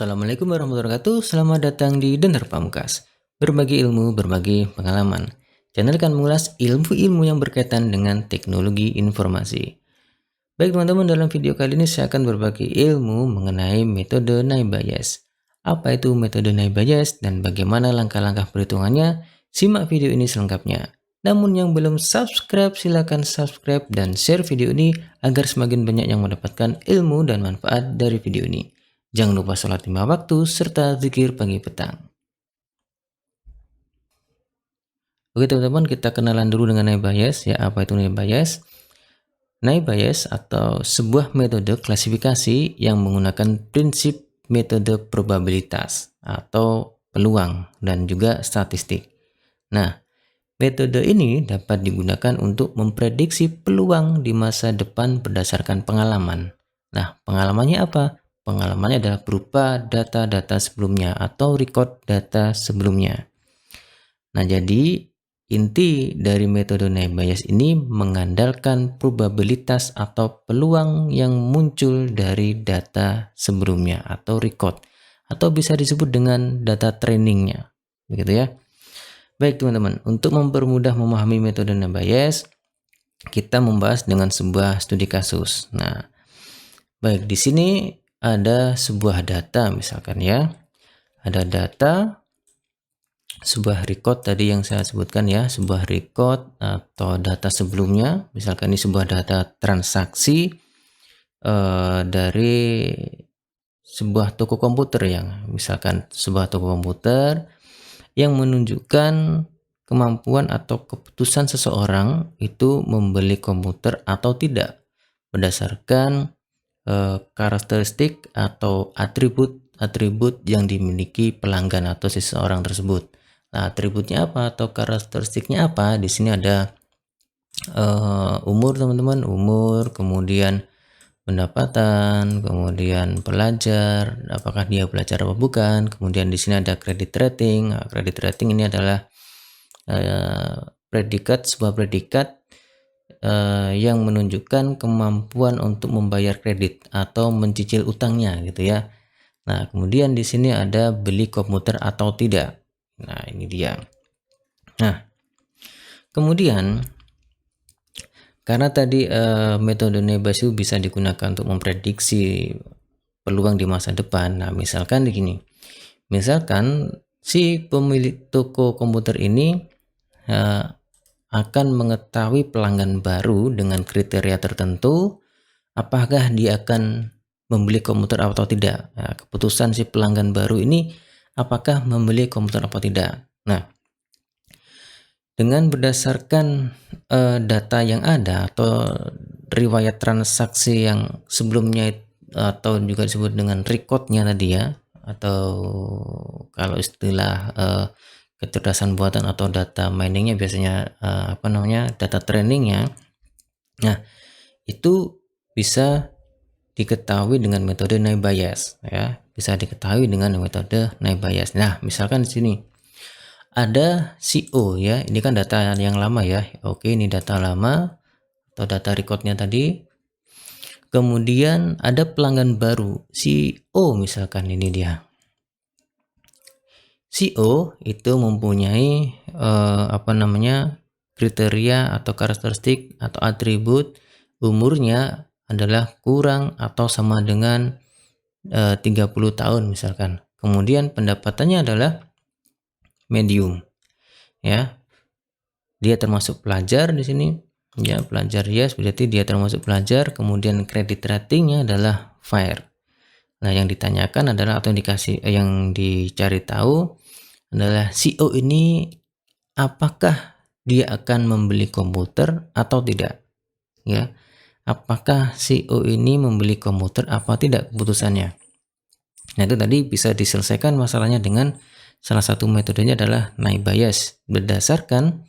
Assalamualaikum warahmatullahi wabarakatuh. Selamat datang di Dengar Pamungkas. Berbagi ilmu, berbagi pengalaman. Channel akan mengulas ilmu-ilmu yang berkaitan dengan teknologi informasi. Baik teman-teman, dalam video kali ini saya akan berbagi ilmu mengenai metode Naive Bayes. Apa itu metode Naive Bayes dan bagaimana langkah-langkah perhitungannya? Simak video ini selengkapnya. Namun yang belum subscribe, silakan subscribe dan share video ini agar semakin banyak yang mendapatkan ilmu dan manfaat dari video ini. Jangan lupa sholat 5 waktu serta zikir pagi petang. Oke teman-teman, kita kenalan dulu dengan Naive Bayes. Ya, apa itu Naive Bayes? Naive Bayes atau sebuah metode klasifikasi yang menggunakan prinsip metode probabilitas atau peluang dan juga statistik. Nah, metode ini dapat digunakan untuk memprediksi peluang di masa depan berdasarkan pengalaman. Nah, pengalamannya apa? Pengalamannya adalah berupa data-data sebelumnya atau record data sebelumnya. Nah, jadi inti dari metode Naive Bayes ini mengandalkan probabilitas atau peluang yang muncul dari data sebelumnya atau record, atau bisa disebut dengan data trainingnya, begitu ya. Baik teman-teman, untuk mempermudah memahami metode Naive Bayes, kita membahas dengan sebuah studi kasus. Nah, baik, di sini ada sebuah data misalkan ya. Ada data sebuah record tadi yang saya sebutkan ya, sebuah record atau data sebelumnya. Misalkan ini sebuah data transaksi dari sebuah toko komputer, yang misalkan sebuah toko komputer yang menunjukkan kemampuan atau keputusan seseorang itu membeli komputer atau tidak berdasarkan karakteristik atau atribut yang dimiliki pelanggan atau seseorang tersebut. Nah, atributnya apa atau karakteristiknya apa? Di sini ada umur teman-teman, umur, kemudian pendapatan, kemudian pelajar, apakah dia belajar apa bukan, kemudian di sini ada credit rating. Nah, credit rating ini adalah sebuah predikat yang menunjukkan kemampuan untuk membayar kredit atau mencicil utangnya gitu ya. Nah, kemudian di sini ada beli komputer atau tidak. Nah, ini dia. Nah, kemudian karena tadi metode Naive Bayes bisa digunakan untuk memprediksi peluang di masa depan. Nah, misalkan begini. Misalkan si pemilik toko komputer ini akan mengetahui pelanggan baru dengan kriteria tertentu, apakah dia akan membeli komputer atau tidak. Nah, keputusan si pelanggan baru ini apakah membeli komputer atau tidak. Nah, dengan berdasarkan data yang ada atau riwayat transaksi yang sebelumnya atau juga disebut dengan recordnya tadi ya, atau kalau istilah kecerdasan buatan atau data miningnya biasanya data trainingnya. Nah, itu bisa diketahui dengan metode Naive Bayes ya, bisa diketahui dengan metode Naive Bayes. Nah, misalkan di sini ada CEO ya, ini kan data yang lama ya. Oke, ini data lama atau data recordnya tadi. Kemudian ada pelanggan baru, CEO misalkan, ini dia. CEO itu mempunyai kriteria atau karakteristik atau atribut umurnya adalah kurang atau sama dengan 30 tahun misalkan. Kemudian pendapatannya adalah medium ya. Dia termasuk pelajar di sini ya, pelajar ya, berarti dia termasuk pelajar. Kemudian kredit ratingnya adalah fair. Nah, yang ditanyakan adalah atau yang dicari tahu adalah CEO ini apakah dia akan membeli komputer atau tidak ya. Apakah CEO ini membeli komputer apa tidak keputusannya. Nah, itu tadi bisa diselesaikan masalahnya dengan salah satu metodenya adalah Naive Bayes berdasarkan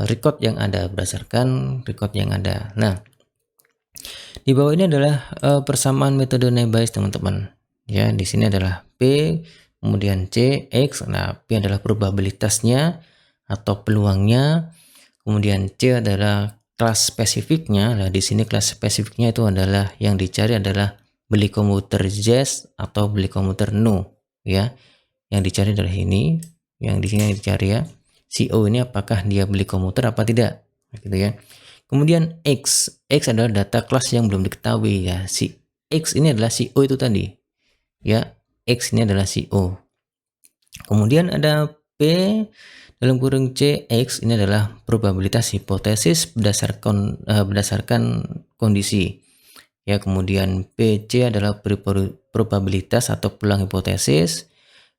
record yang ada, Nah, di bawah ini adalah persamaan metode Naive Bayes teman-teman ya. Di sini adalah P, kemudian C, X. Nah, P adalah probabilitasnya atau peluangnya, kemudian C adalah kelas spesifiknya. Nah, di sini kelas spesifiknya itu adalah yang dicari adalah beli komputer yes atau beli komputer no, ya. Yang dicari adalah ini, yang di sini yang dicari ya. Si O ini apakah dia beli komputer apa tidak, gitu ya. Kemudian X adalah data kelas yang belum diketahui ya. Si X ini adalah si O itu tadi, ya. X ini adalah si O. Kemudian ada P dalam kurung C, X ini adalah probabilitas hipotesis berdasarkan kondisi. Ya, kemudian PC adalah probabilitas atau peluang hipotesis.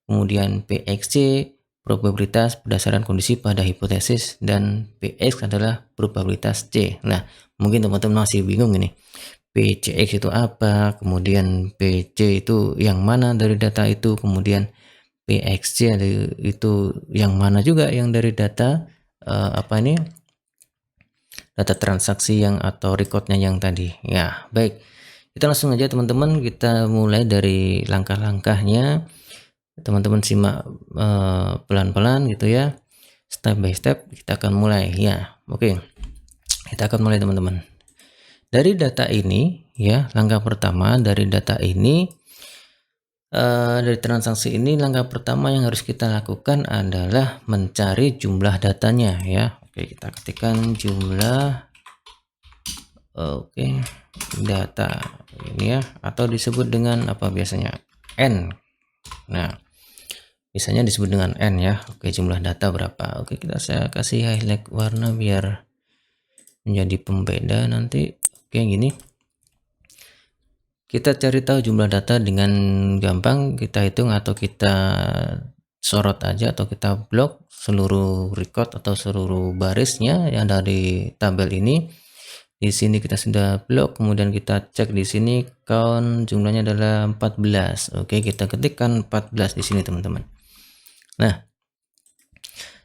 Kemudian PXC probabilitas berdasarkan kondisi pada hipotesis, dan PX adalah probabilitas C. Nah, mungkin teman-teman masih bingung ini. PCX itu apa? Kemudian PC itu yang mana dari data itu? Kemudian PXC itu yang mana juga yang dari data data transaksi yang atau recordnya yang tadi. Ya, baik. Kita langsung aja teman-teman, kita mulai dari langkah-langkahnya. Teman-teman simak pelan-pelan gitu ya. Step by step kita akan mulai ya. Oke. Kita akan mulai teman-teman. Dari data ini ya, langkah pertama dari data ini dari transaksi ini, langkah pertama yang harus kita lakukan adalah mencari jumlah datanya ya. Oke, kita ketikkan jumlah data ini ya, atau disebut dengan apa biasanya? N. Nah, biasanya disebut dengan N ya. Oke, jumlah data berapa? Oke, saya kasih highlight warna biar menjadi pembeda nanti. Oke, gini. Kita cari tahu jumlah data dengan gampang, kita hitung atau kita sorot aja atau kita blok seluruh record atau seluruh barisnya yang dari tabel ini. Di sini kita sudah blok, kemudian kita cek di sini count jumlahnya adalah 14. Oke, kita ketikkan 14 di sini teman-teman. Nah,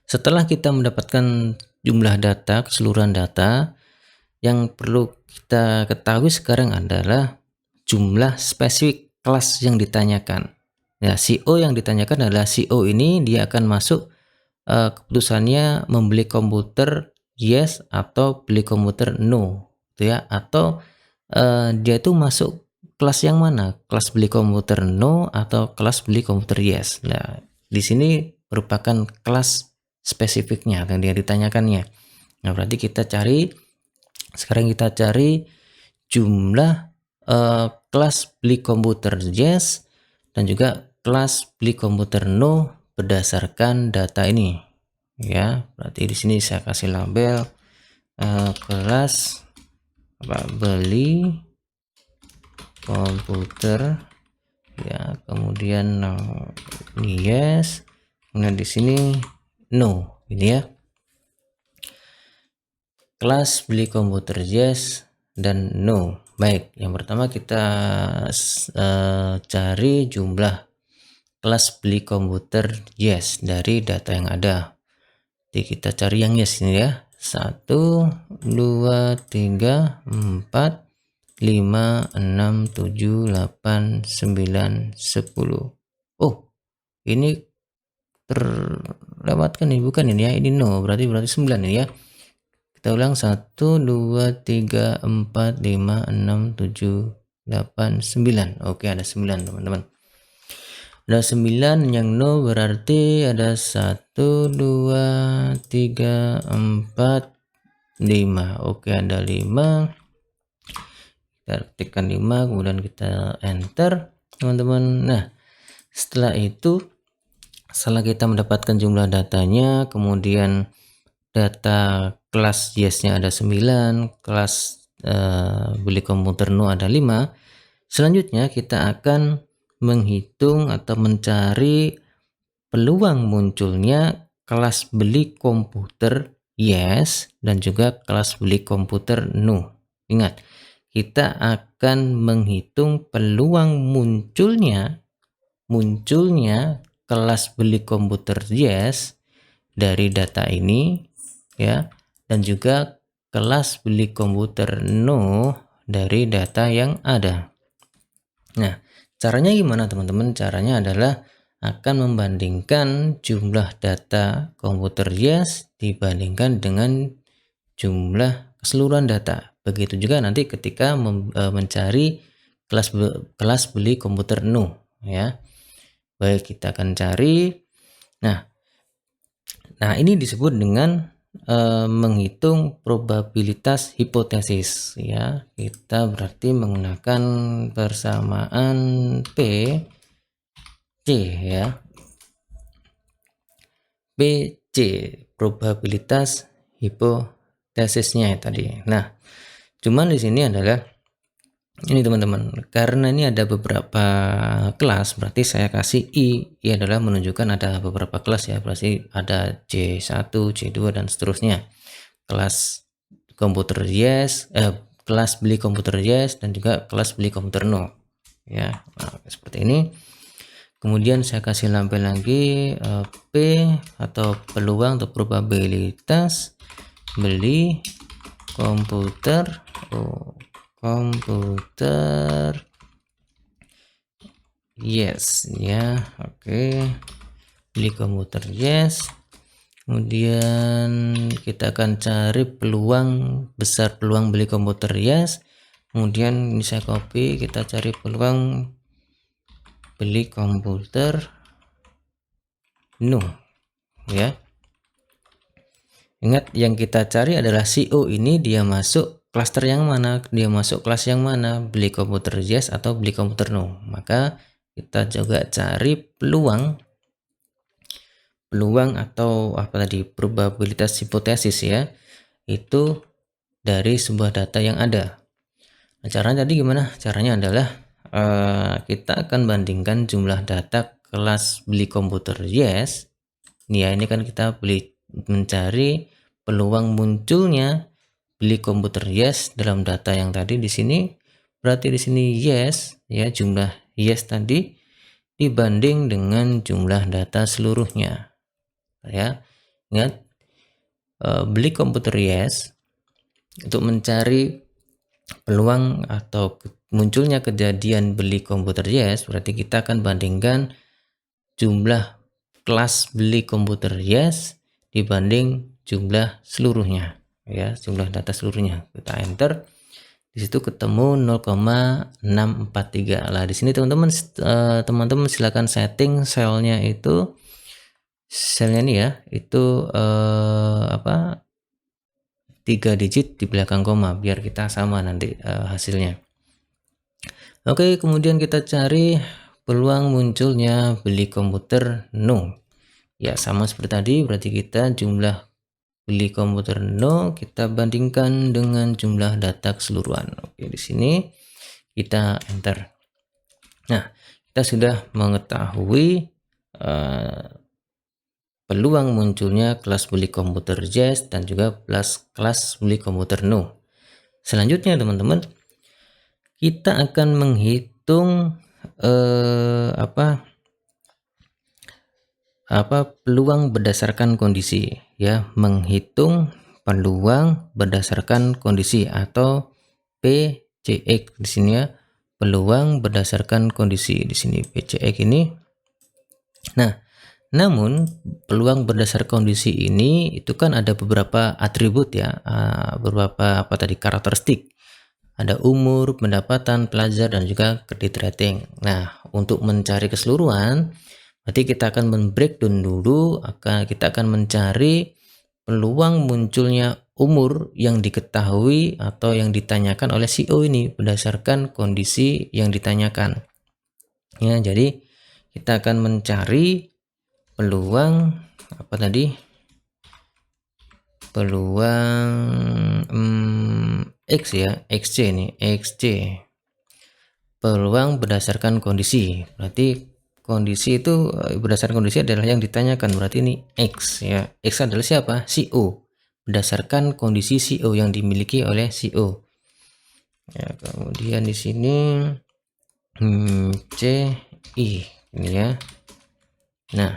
setelah kita mendapatkan jumlah data, keseluruhan data, yang perlu kita ketahui sekarang adalah jumlah spesifik kelas yang ditanyakan. Ya, CO yang ditanyakan adalah CO ini dia akan masuk keputusannya membeli komputer yes atau beli komputer no, gitu ya. Atau dia itu masuk kelas yang mana? Kelas beli komputer no atau kelas beli komputer yes. Nah, di sini merupakan kelas spesifiknya yang dia ditanyakannya. Nah, berarti sekarang kita cari jumlah kelas beli komputer yes dan juga kelas beli komputer no berdasarkan data ini ya. Berarti di sini saya kasih label kelas beli komputer ya, kemudian ini yes, kemudian di sini no, ini ya. Kelas beli komputer yes dan no. Baik, yang pertama kita cari jumlah kelas beli komputer yes dari data yang ada. Jadi kita cari yang yes ini ya. 1, 2, 3, 4, 5, 6, 7, 8, 9, 10. Oh, ini terlewatkan nih, bukan ini ya. Ini no, berarti 9 ini ya. Kita ulang 1, 2, 3, 4, 5, 6, 7, 8, 9. Oke, ada 9 teman-teman. Ada 9 yang no berarti ada 1, 2, 3, 4, 5. Oke, ada 5. Kita ketikkan 5, kemudian kita enter teman-teman. Nah, setelah kita mendapatkan jumlah datanya, kemudian data kelas yes-nya ada 9, kelas beli komputer no ada 5. Selanjutnya kita akan menghitung atau mencari peluang munculnya kelas beli komputer yes dan juga kelas beli komputer no. Ingat, kita akan menghitung peluang munculnya kelas beli komputer yes dari data ini ya, dan juga kelas beli komputer no dari data yang ada. Nah, caranya gimana teman-teman? Caranya adalah akan membandingkan jumlah data komputer yes dibandingkan dengan jumlah keseluruhan data. Begitu juga nanti ketika mencari kelas beli komputer No ya. Baik, kita akan cari. Nah ini disebut dengan menghitung probabilitas hipotesis ya. Kita berarti menggunakan persamaan P C ya. PC probabilitas hipotesisnya tadi. Nah, cuman di sini adalah ini teman-teman, karena ini ada beberapa kelas, berarti saya kasih I adalah menunjukkan ada beberapa kelas ya, berarti ada C1, C2 dan seterusnya. Kelas komputer yes, kelas beli komputer yes dan juga kelas beli komputer no ya. Nah, seperti ini. Kemudian saya kasih label lagi P atau peluang atau probabilitas beli komputer yes ya. Oke, beli komputer yes. Kemudian kita akan cari peluang besar, peluang beli komputer yes. Kemudian ini saya copy, kita cari peluang beli komputer no ya. Ingat, yang kita cari adalah CO ini dia masuk klaster yang mana, dia masuk kelas yang mana, beli komputer yes atau beli komputer no. Maka kita juga cari peluang atau apa tadi, probabilitas hipotesis ya, itu dari sebuah data yang ada. Nah, caranya tadi gimana? Caranya adalah kita akan bandingkan jumlah data kelas beli komputer yes nih ya. Ini kan kita mencari peluang munculnya beli komputer yes dalam data yang tadi. Di sini berarti di sini yes ya, jumlah yes tadi dibanding dengan jumlah data seluruhnya ya. Ingat, beli komputer yes, untuk mencari peluang atau munculnya kejadian beli komputer yes, berarti kita akan bandingkan jumlah kelas beli komputer yes dibanding jumlah seluruhnya ya, jumlah data seluruhnya. Kita enter, di situ ketemu 0,643. Lah di sini teman-teman silakan setting selnya itu, selnya ini ya, itu 3 digit di belakang koma biar kita sama nanti hasilnya. Oke, kemudian kita cari peluang munculnya beli komputer no ya, sama seperti tadi, berarti kita jumlah beli komputer no kita bandingkan dengan jumlah data keseluruhan. Oke, di sini kita enter. Nah, kita sudah mengetahui peluang munculnya kelas beli komputer yes dan juga kelas beli komputer no. Selanjutnya teman-teman, kita akan menghitung peluang berdasarkan kondisi ya, menghitung peluang berdasarkan kondisi atau PCX di sini ya, peluang berdasarkan kondisi di sini PCX ini. Nah, namun peluang berdasarkan kondisi ini itu kan ada beberapa atribut ya, beberapa karakteristik. Ada umur, pendapatan, pelajar, dan juga kredit rating. Nah, untuk mencari keseluruhan, berarti kita akan men-breakdown dulu, kita akan mencari peluang munculnya umur yang diketahui atau yang ditanyakan oleh CEO ini berdasarkan kondisi yang ditanyakan. Ya, jadi kita akan mencari peluang peluang X ya, XC ini, XC peluang berdasarkan kondisi. Berarti kondisi itu berdasarkan kondisi adalah yang ditanyakan, berarti ini X ya. X adalah siapa? CO, berdasarkan kondisi CO yang dimiliki oleh CO ya. Kemudian di sini CI ini ya. Nah,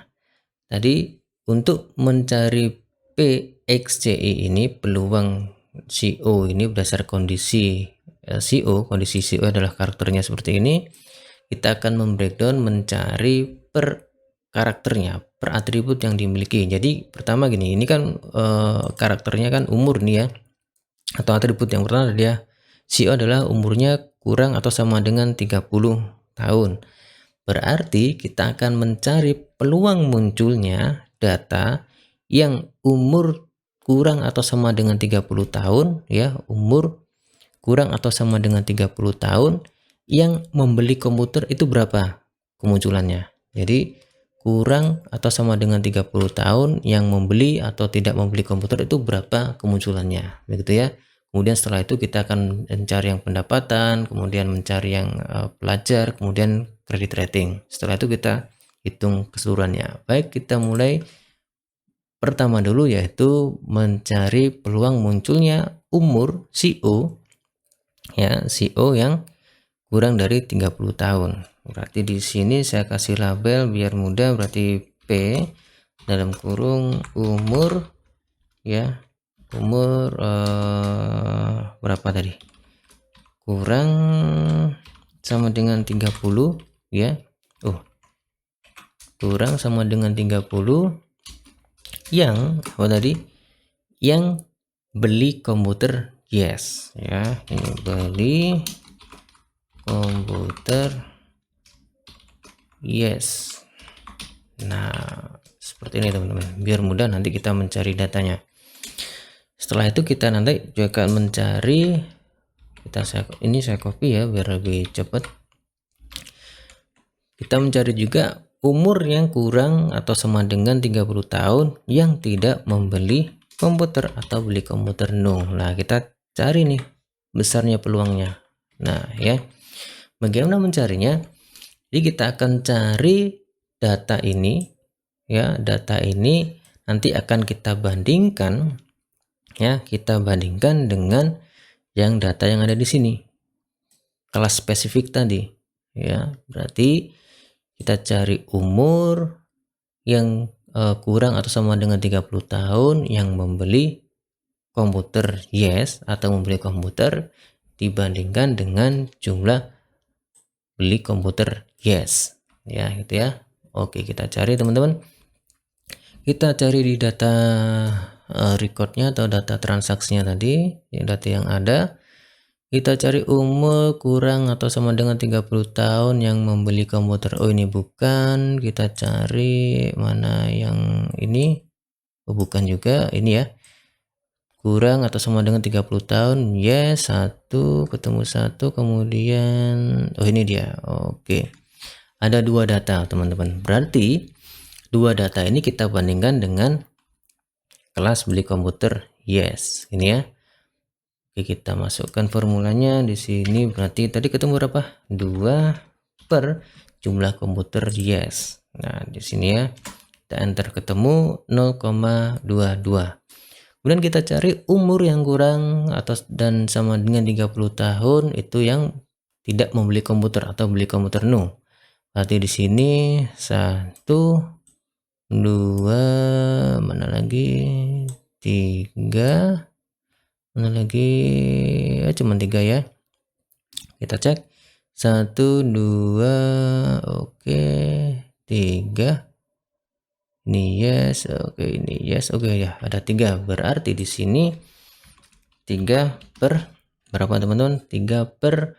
tadi untuk mencari PXCI ini, peluang CO ini berdasar kondisi CO, kondisi CO adalah karakternya seperti ini. Kita akan membreakdown mencari per karakternya, per atribut yang dimiliki. Jadi pertama gini, ini kan karakternya kan umur nih ya, atau atribut yang pertama dia CO adalah umurnya kurang atau sama dengan 30 tahun. Berarti kita akan mencari peluang munculnya data yang umur kurang atau sama dengan 30 tahun, ya, umur kurang atau sama dengan 30 tahun yang membeli komputer itu berapa kemunculannya. Jadi kurang atau sama dengan 30 tahun yang membeli atau tidak membeli komputer itu berapa kemunculannya, begitu ya. Kemudian setelah itu kita akan mencari yang pendapatan, kemudian mencari yang pelajar, kemudian kredit rating. Setelah itu kita hitung keseluruhannya. Baik, kita mulai pertama dulu, yaitu mencari peluang munculnya umur CO, ya, CO yang kurang dari 30 tahun. Berarti di sini saya kasih label biar mudah, berarti P dalam kurung umur, ya, umur berapa tadi? Kurang sama dengan 30, ya. Kurang sama dengan 30 yang apa tadi? Yang beli komputer, yes, ya. Ini beli komputer, yes. Nah, seperti ini teman-teman, biar mudah nanti kita mencari datanya. Setelah itu kita nanti juga akan mencari, ini saya copy ya biar lebih cepat. Kita mencari juga umur yang kurang atau sama dengan 30 tahun yang tidak membeli komputer atau beli komputer no. Nah, kita cari nih besarnya peluangnya. Nah, ya. Bagaimana mencarinya? Jadi kita akan cari data ini, ya, data ini nanti akan kita bandingkan, ya, kita bandingkan dengan yang data yang ada di sini, kelas spesifik tadi, ya. Berarti kita cari umur yang kurang atau sama dengan 30 tahun yang membeli komputer, yes, atau membeli komputer dibandingkan dengan jumlah beli komputer, yes, ya, gitu ya. Oke, kita cari teman-teman. Kita cari di data recordnya atau data transaksinya tadi, data yang ada. Kita cari umur kurang atau sama dengan 30 tahun yang membeli komputer. Oh, ini bukan. Kita cari mana yang ini. Oh, bukan juga. Ini ya. Kurang atau sama dengan 30 tahun. Yes, 1 ketemu 1. Kemudian, oh, ini dia. Oke. Ada 2 data, teman-teman. Berarti 2 data ini kita bandingkan dengan kelas beli komputer. Yes, ini ya. Oke, kita masukkan formulanya di sini. Berarti tadi ketemu berapa? 2 per jumlah komputer, yes. Nah, di sini ya. Kita enter, ketemu 0,22. Kemudian kita cari umur yang kurang atau dan sama dengan 30 tahun itu yang tidak membeli komputer atau beli komputer no. Berarti di sini 1, 2, mana lagi? 3, mana lagi? Cuma 3 ya. Kita cek 1, 2, oke, 3. Ini yes, oke, ini yes, oke ya, ada 3. Berarti di sini 3 per berapa teman-teman? 3 per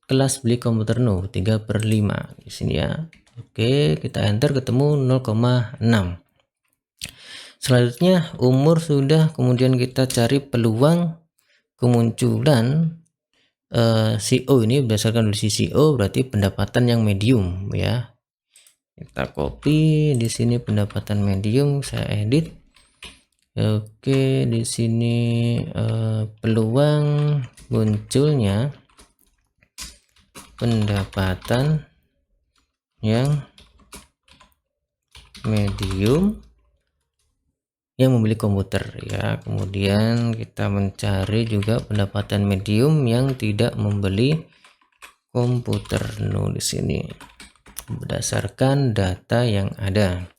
kelas beli komputer no, 3 per 5 di sini ya. Oke, kita enter, ketemu 0,6. Selanjutnya umur sudah, kemudian kita cari peluang kemunculan CO ini berdasarkan dari CO, berarti pendapatan yang medium ya. Kita copy di sini pendapatan medium, saya edit. Oke, di sini peluang munculnya pendapatan yang medium yang membeli komputer ya. Kemudian kita mencari juga pendapatan medium yang tidak membeli komputer no di sini berdasarkan data yang ada.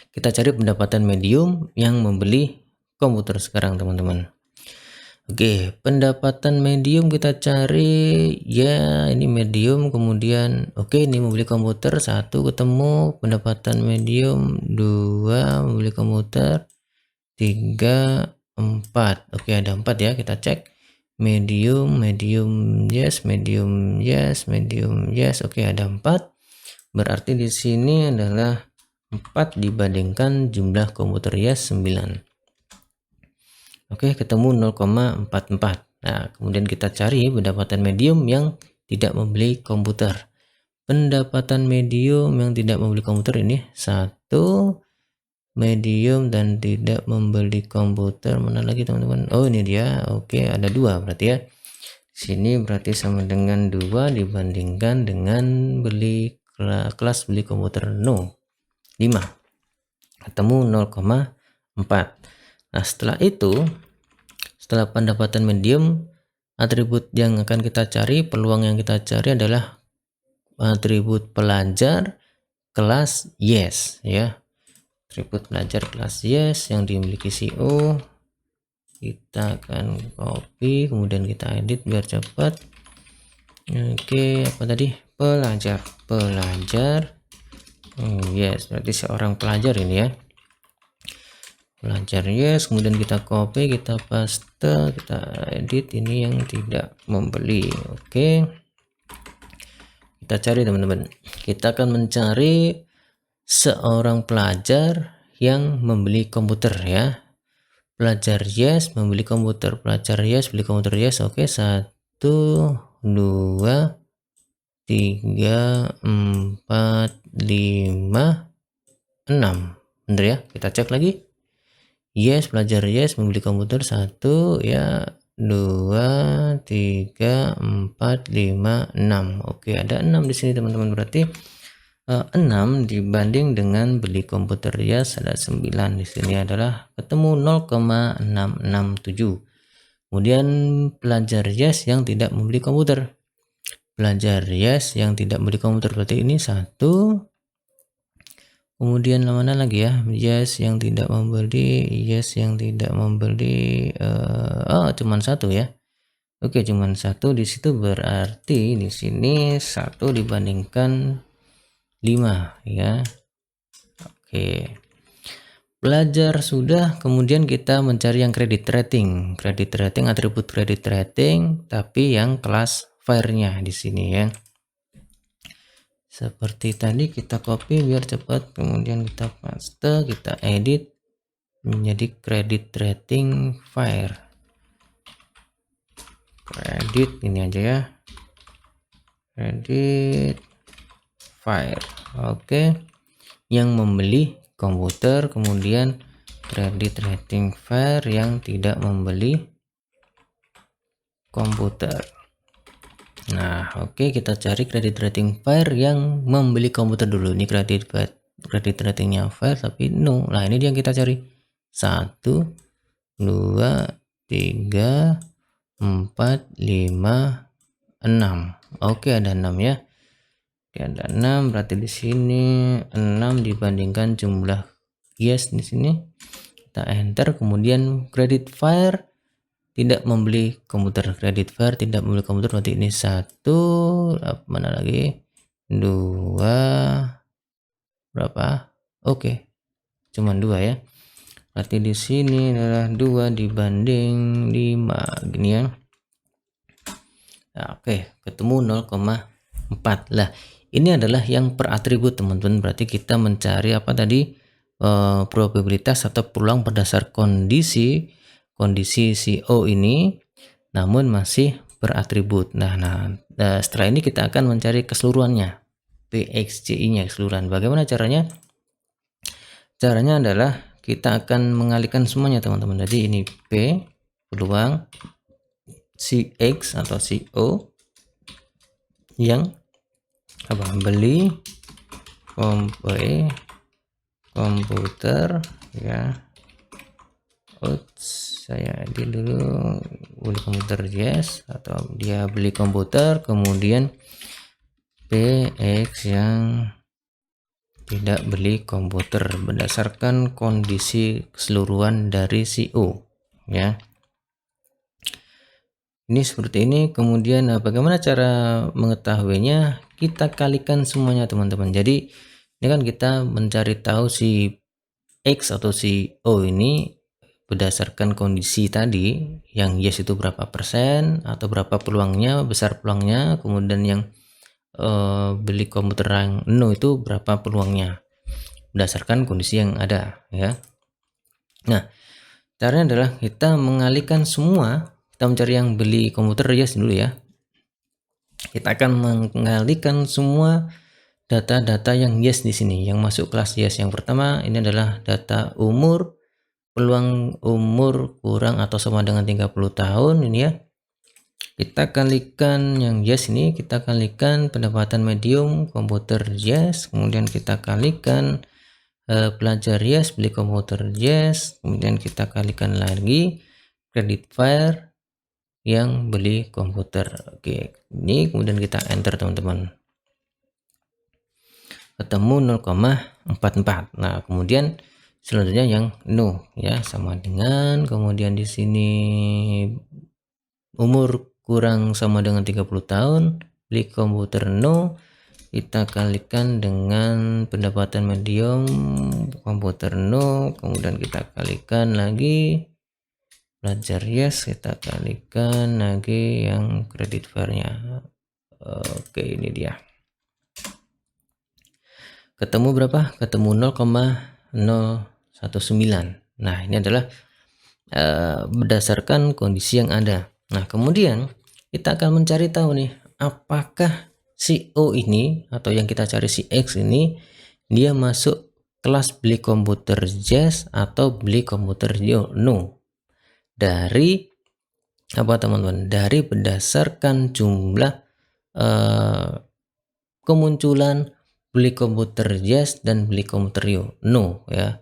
Kita cari pendapatan medium yang membeli komputer sekarang teman-teman. Oke, pendapatan medium kita cari ya, ini medium, kemudian oke, ini membeli komputer 1 ketemu, pendapatan medium 2 membeli komputer 3, 4. Oke, ada 4 ya, kita cek medium, yes, medium, yes. Oke, ada 4. Berarti di sini adalah 4 dibandingkan jumlah komputer yes 9. Oke, ketemu 0,44. Nah, kemudian kita cari pendapatan medium yang tidak membeli komputer. Pendapatan medium yang tidak membeli komputer ini 1, medium dan tidak membeli komputer. Mana lagi teman-teman? Oh, ini dia. Oke, ada 2 berarti ya. Sini berarti sama dengan 2 dibandingkan dengan kelas beli komputer 5. Ketemu 0,4. Nah, setelah itu, setelah pendapatan medium, atribut yang akan kita cari, peluang yang kita cari adalah atribut pelajar kelas yes ya. Atribut pelajar kelas yes yang dimiliki CO. Kita akan copy, kemudian kita edit biar cepat. Oke, apa tadi? Pelajar. Yes, berarti seorang pelajar ini ya. Pelajar yes, kemudian kita copy, kita paste, kita edit. Ini yang tidak membeli. Oke, kita cari teman-teman. Kita akan mencari seorang pelajar yang membeli komputer ya. Pelajar yes membeli komputer, pelajar yes beli komputer yes. Oke, 1, 2, 3, 4, 5, 6. Bener ya? Kita cek lagi. Yes, pelajar yes membeli komputer 1 ya, 2, 3, 4, 5, 6. Oke, ada 6 di sini teman-teman. Berarti 6 dibanding dengan beli komputer yes ada 9. Di sini adalah ketemu 0,667. Kemudian pelajar yes yang tidak membeli komputer. Pelajar yes yang tidak membeli komputer berarti ini 1. Kemudian mana lagi ya? Yes yang tidak membeli, yes yang tidak membeli. Cuman 1 ya. Oke, cuman 1 di situ, berarti di sini 1 dibandingkan 5 ya. Oke, belajar sudah. Kemudian kita mencari yang credit rating, atribut credit rating tapi yang kelas fire-nya di sini ya. Seperti tadi kita copy biar cepat, kemudian kita paste, kita edit menjadi credit rating fire. Credit ini aja ya. Credit fire. Oke. Yang membeli komputer, kemudian credit rating fire yang tidak membeli komputer. Nah, oke, kita cari credit rating fire yang membeli komputer dulu. Ini credit ratingnya fire tapi no. Nah, ini dia yang kita cari. 1, 2, 3, 4, 5, 6. Oke, ada 6 ya. Oke, ada 6, berarti di sini 6 dibandingkan jumlah yes di sini. Kita enter, kemudian credit fire tidak membeli komputer, credit fire tidak membeli komputer, berarti ini 1, mana lagi, 2, berapa? Oke, cuman 2 ya. Berarti di sini adalah 2 dibanding 5 gini ya. Nah, oke, ketemu 0,4 lah. Ini adalah yang per atribut teman-teman. Berarti kita mencari apa tadi, probabilitas atau peluang berdasar kondisi CO ini, namun masih beratribut. Nah, setelah ini kita akan mencari keseluruhannya, PXCI-nya keseluruhan. Bagaimana caranya? Caranya adalah kita akan mengalihkan semuanya teman-teman. Jadi ini P peluang CX atau CO yang beli komputer ya. Saya edit dulu, beli komputer yes, atau dia beli komputer, kemudian PX yang tidak beli komputer berdasarkan kondisi keseluruhan dari CO ya. Ini seperti ini. Kemudian bagaimana cara mengetahuinya? Kita kalikan semuanya teman-teman. Jadi ini kan kita mencari tahu si X atau si O ini berdasarkan kondisi tadi, yang yes itu berapa persen atau berapa peluangnya, besar peluangnya, kemudian yang beli komputer yang no itu berapa peluangnya, berdasarkan kondisi yang ada ya. Nah, caranya adalah kita mengalihkan semua, kita mencari yang beli komputer yes dulu ya. Kita akan mengalihkan semua data-data yang yes di sini, yang masuk kelas yes. Yang pertama ini adalah data umur, peluang umur kurang atau sama dengan 30 tahun ini ya. Kita kalikan yang yes ini, kita kalikan pendapatan medium komputer yes, kemudian kita kalikan pelajar yes, beli komputer yes, kemudian kita kalikan lagi credit fire yang beli komputer. Oke, ini kemudian kita enter teman-teman, ketemu 0,44. Nah, kemudian selanjutnya yang no ya, sama dengan, kemudian di sini umur kurang sama dengan 30 tahun, beli komputer no, kita kalikan dengan pendapatan medium komputer no, kemudian kita kalikan lagi belajar yes, kita kalikan lagi yang credit fare-nya. Oke, ini dia. Ketemu berapa? Ketemu 0,019. Nah, ini adalah berdasarkan kondisi yang ada. Nah, kemudian kita akan mencari tahu nih, apakah si O ini atau yang kita cari si X ini dia masuk kelas beli komputer yes atau beli komputer no. Dari apa teman-teman? Dari berdasarkan jumlah kemunculan beli komputer yes dan beli komputer no ya.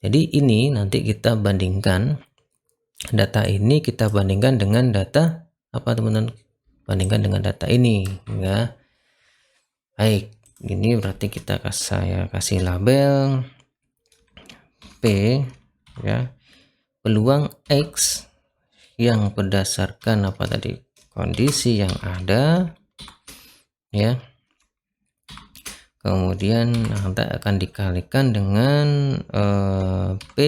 Jadi ini nanti kita bandingkan data ini, kita bandingkan dengan data apa teman-teman? Bandingkan dengan data ini ya. Baik, ini berarti saya kasih label P ya, peluang X yang berdasarkan apa tadi, kondisi yang ada ya. Kemudian nanti akan dikalikan dengan P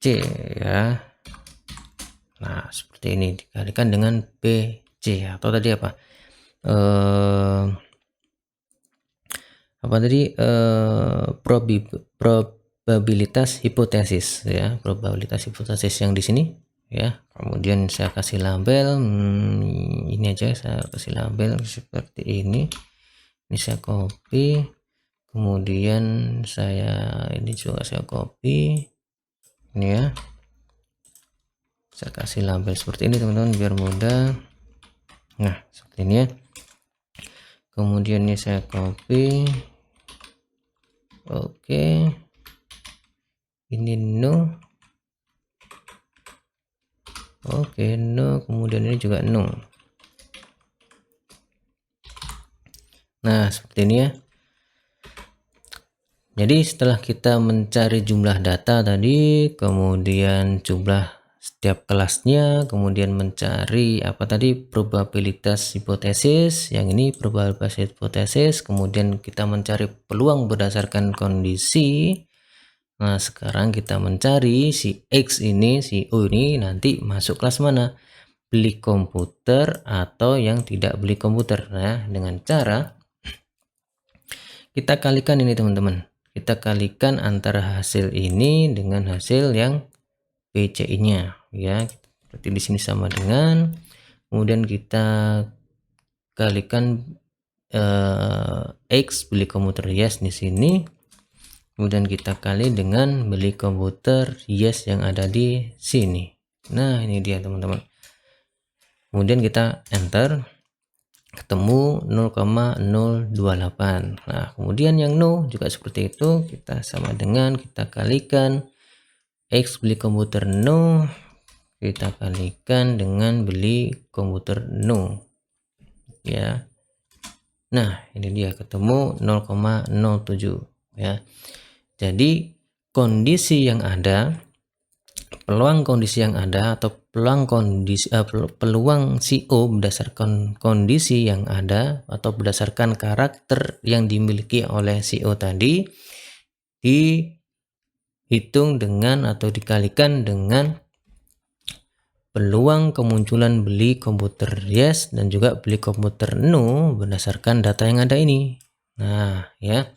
C ya. Nah, seperti ini dikalikan dengan PC atau tadi apa? Probabilitas hipotesis ya, probabilitas hipotesis yang di sini ya. Kemudian saya kasih label ini aja, saya kasih label seperti ini. Ini saya copy, kemudian ini juga saya copy ini ya. Saya kasih label seperti ini teman-teman biar mudah. Nah, seperti ini ya. Kemudian ini saya copy. Oke. Ini no. Oke, no. Kemudian ini juga no. Nah, seperti ini ya. Jadi setelah kita mencari jumlah data tadi, kemudian jumlah setiap kelasnya, kemudian mencari apa tadi, probabilitas hipotesis, yang ini probabilitas hipotesis, kemudian kita mencari peluang berdasarkan kondisi. Nah, sekarang kita mencari si X ini, si O ini nanti masuk kelas mana, beli komputer atau yang tidak beli komputer. Nah, dengan cara kita kalikan ini teman-teman, kita kalikan antara hasil ini dengan hasil yang PCI-nya ya. Berarti di sini sama dengan, kemudian kita kalikan X beli komputer yes di sini, kemudian kita kali dengan beli komputer yes yang ada di sini. Nah, ini dia teman-teman. Kemudian kita enter, ketemu 0,028. Nah, kemudian yang no juga seperti itu, kita sama dengan, kita kalikan X beli komputer no, kita kalikan dengan beli komputer no ya. Nah, ini dia ketemu 0,07 ya. Jadi kondisi yang ada, peluang kondisi yang ada atau peluang CO berdasarkan kondisi yang ada atau berdasarkan karakter yang dimiliki oleh CO tadi dihitung dengan atau dikalikan dengan peluang kemunculan beli komputer yes dan juga beli komputer no berdasarkan data yang ada ini. Nah, ya.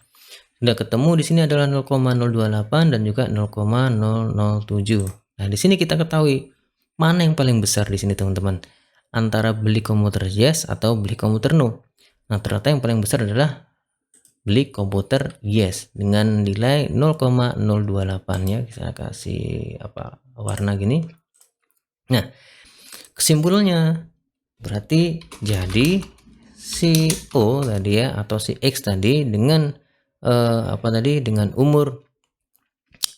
Sudah ketemu di sini adalah 0,028 dan juga 0,007. Nah, di sini kita ketahui mana yang paling besar di sini, teman-teman. Antara beli komputer yes atau beli komputer no. Nah, ternyata yang paling besar adalah beli komputer yes dengan nilai 0,028 ya. Saya kasih warna gini. Nah, kesimpulannya berarti jadi si O tadi ya atau si X tadi dengan dengan umur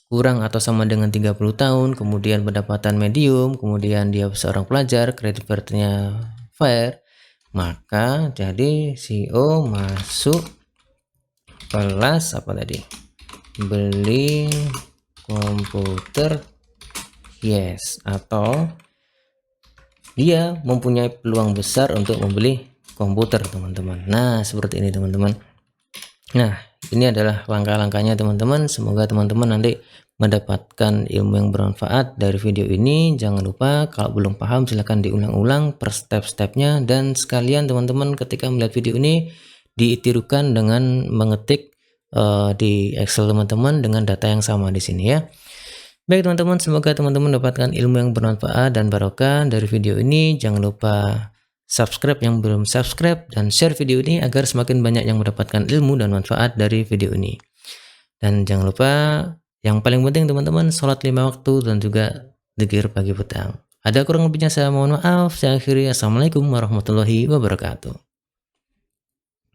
kurang atau sama dengan 30 tahun, kemudian pendapatan medium, kemudian dia seorang pelajar, kredit kartunya fair, maka jadi si O masuk kelas beli komputer yes atau dia mempunyai peluang besar untuk membeli komputer, teman-teman. Nah, seperti ini, teman-teman. Nah, ini adalah langkah-langkahnya, teman-teman. Semoga teman-teman nanti mendapatkan ilmu yang bermanfaat dari video ini. Jangan lupa kalau belum paham silahkan diulang-ulang per step-stepnya, dan sekalian teman-teman ketika melihat video ini ditirukan dengan mengetik di Excel teman-teman dengan data yang sama di sini ya. Baik teman-teman, semoga teman-teman mendapatkan ilmu yang bermanfaat dan barokah dari video ini. Jangan lupa subscribe yang belum subscribe dan share video ini agar semakin banyak yang mendapatkan ilmu dan manfaat dari video ini. Dan jangan lupa yang paling penting teman-teman, sholat 5 waktu dan juga zikir pagi petang. Ada kurang lebihnya saya mohon maaf. Saya akhiri. Assalamualaikum warahmatullahi wabarakatuh.